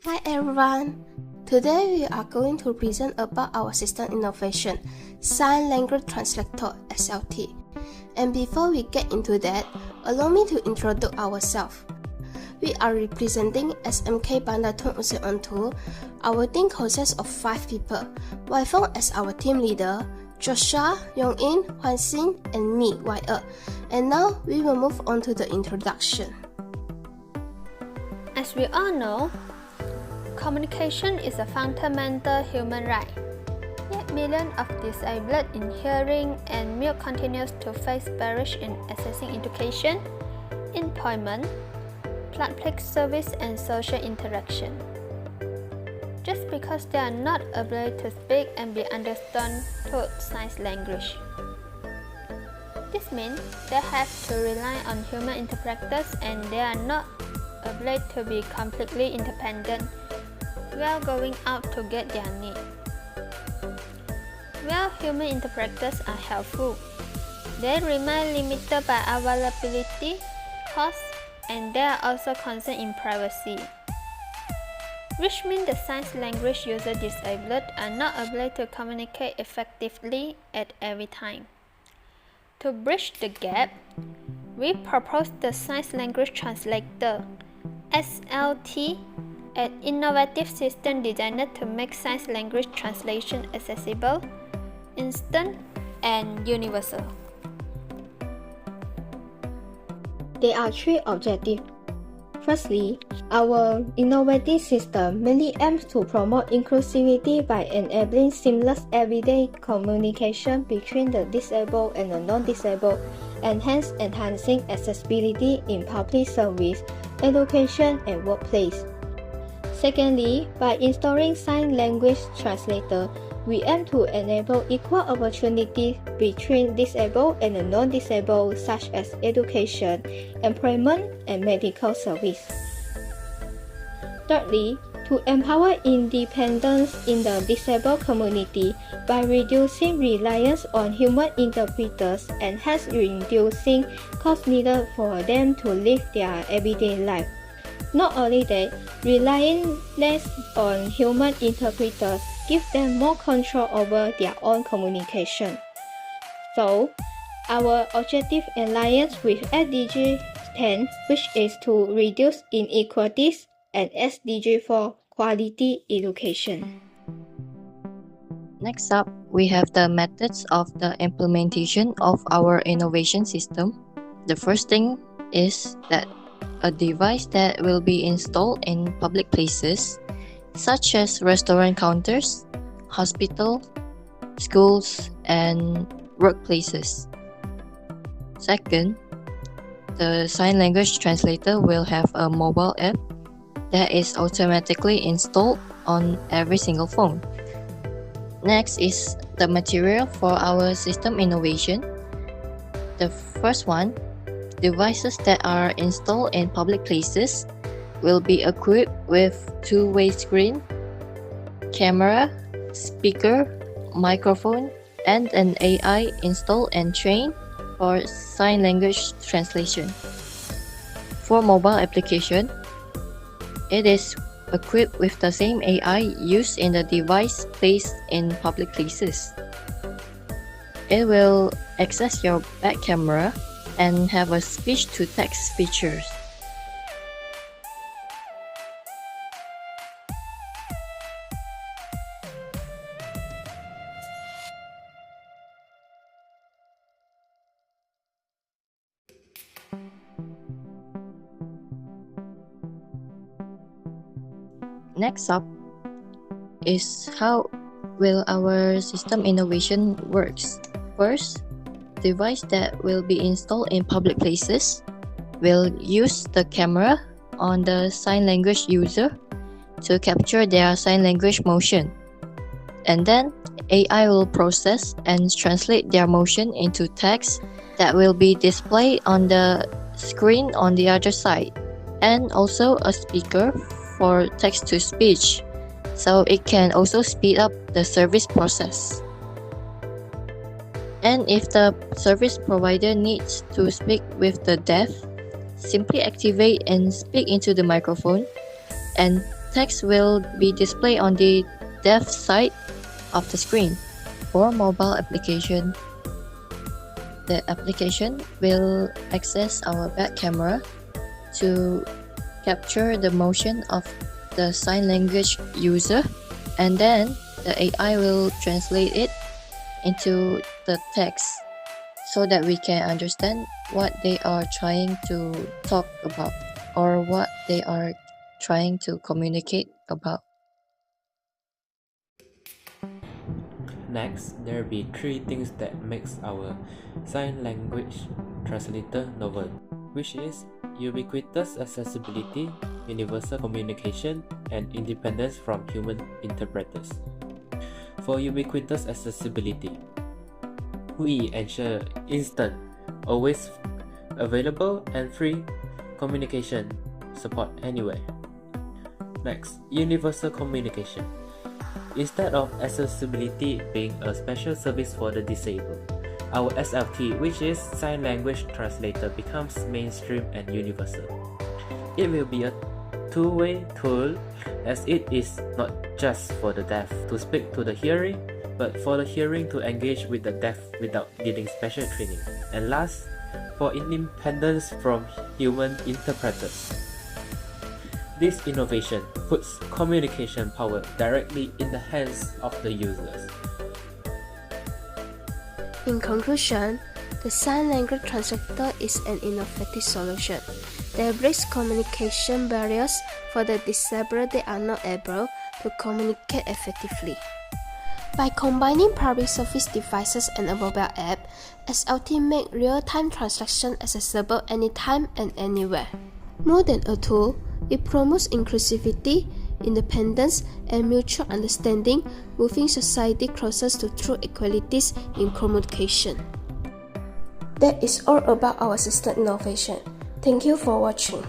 Hi everyone! Today we are going to present about our system innovation, Sign Language Translator SLT. And before we get into that, allow me to introduce ourselves. We are representing SMK Bandar 2002. Our team consists of 5 people, Wai-Fong as our team leader, Joshua, Yong-In, Hussein, and me, Wai-Er. And now we will move on to the introduction. As we all know, communication is a fundamental human right. Yet millions of disabled in hearing and mute continues to face barriers in accessing education, employment, public service and social interaction. Just because they are not able to speak and be understood through sign language. This means they have to rely on human interpreters and they are not able to be completely independent while going out to get their needs. While human interpreters are helpful, they remain limited by availability, cost, and they are also concerned in privacy, which means the sign language user disabled are not able to communicate effectively at every time. To bridge the gap, we propose the Sign Language Translator SLT, an innovative system designed to make sign language translation accessible, instant, and universal. There are 3 objectives. Firstly, our innovative system mainly aims to promote inclusivity by enabling seamless everyday communication between the disabled and the non-disabled, and hence enhancing accessibility in public service, education, and workplace. Secondly, by installing sign language translator, we aim to enable equal opportunities between disabled and non-disabled, such as education, employment, and medical service. Thirdly, to empower independence in the disabled community by reducing reliance on human interpreters and hence reducing costs needed for them to live their everyday life. Not only that, relying less on human interpreters gives them more control over their own communication. So, our objective aligns with SDG 10, which is to reduce inequalities, and SDG 4, quality education. Next up, we have the methods of the implementation of our innovation system. The first thing is that a device that will be installed in public places, such as restaurant counters, hospital, schools, and workplaces. Second, the sign language translator will have a mobile app that is automatically installed on every single phone. Next is the material for our system innovation. The first one, devices that are installed in public places will be equipped with two-way screen, camera, speaker, microphone, and an AI installed and trained for sign language translation. For mobile application, it is equipped with the same AI used in the device placed in public places. It will access your back camera and have a speech-to-text features. Next up is how will our system innovation works. First, device that will be installed in public places will use the camera on the sign language user to capture their sign language motion. And then AI will process and translate their motion into text that will be displayed on the screen on the other side, and also a speaker for text-to-speech, so it can also speed up the service process. And if the service provider needs to speak with the deaf, simply activate and speak into the microphone, and text will be displayed on the deaf side of the screen. For mobile application, the application will access our back camera to capture the motion of the sign language user, and then the AI will translate it into the text so that we can understand what they are trying to talk about or what they are trying to communicate about. Next, there will be 3 things that makes our sign language translator novel, which is ubiquitous accessibility, universal communication, and independence from human interpreters. For ubiquitous accessibility, we ensure instant, always available, and free communication support anywhere. Next, universal communication. Instead of accessibility being a special service for the disabled, our SLT, which is Sign Language Translator, becomes mainstream and universal. It will be a two-way tool, as it is not just for the deaf to speak to the hearing, but for the hearing to engage with the deaf without needing special training. And last, for independence from human interpreters. This innovation puts communication power directly in the hands of the users. In conclusion, the sign language translator is an innovative solution that breaks communication barriers for the disabled that are not able to communicate effectively. By combining public service devices and a mobile app, SLT make real-time translation accessible anytime and anywhere. More than a tool, it promotes inclusivity, independence, and mutual understanding, moving society closer to true equalities in communication. That is all about our system innovation. Thank you for watching.